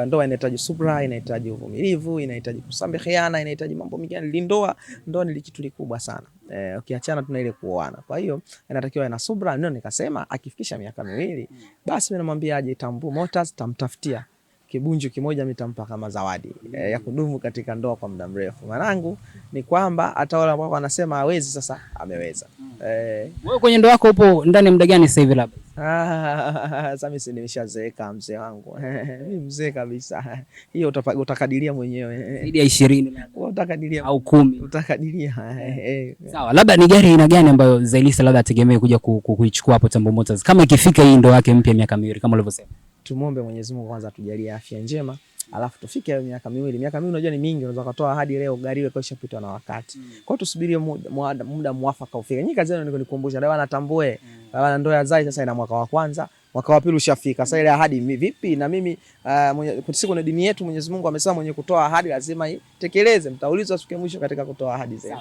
ndoa inahitaji subra, inahitaji uvumilivu, inahitaji kusameheana, inahitaji mambo mengi. Ndoa ni kitu kikubwa sana. Ukiachana tuna ile kuoana. Kwa hiyo inatakiwa na subra. Ndio nikasema akifikisha miaka 2 basi mimi namwambia aje Tambu Motors, tamtafutia kibunju kimoja nitampa kama zawadi ya kudumu katika ndoa kwa muda mrefu. Mwanangu ni kwamba hata wale ambao wanasema hawezi sasa ameweza. Wewe kwenye ndoa yako upo ndani muda gani sasa hivi labda? Sasa mimi nimeshazeeka mzee wangu. Mimi mzee kabisa. Hiyo utakadiria mwenyewe. Zaidi ya 20 labda. Utakadiria au 10. Utakadiria. Sawa, labda ni gari aina gani ambayo Zaiylissa labda ategemee kuja kuichukua hapo Tambo Motors kama ikifika hii ndoa yake mpya miaka 2 kama ulivyosema? Tumuombe Mwenyezi Mungu kwanza atujalie afya njema, alafu tufike hiyo miaka 2. Miaka 2 unajua ni mingi, unaweza kutoa ahadi leo gari ile kesho pita na wakati. Kwa hiyo tusubirie muda mwafaka ufike. Nyinyi kazi yenu ni kunikumbusha ndio wanatambue. Bwana ndoa ya Zai sasa ina mwaka wa kwanza, mwaka wa pili ushafika. Sasa ile ahadi vipi? Na mimi siku na dini yetu Mwenyezi Mungu amesema mwenye kutoa ahadi lazima itekeleze. Mtaulizwa siku ya mwisho katika kutoa ahadi zenu.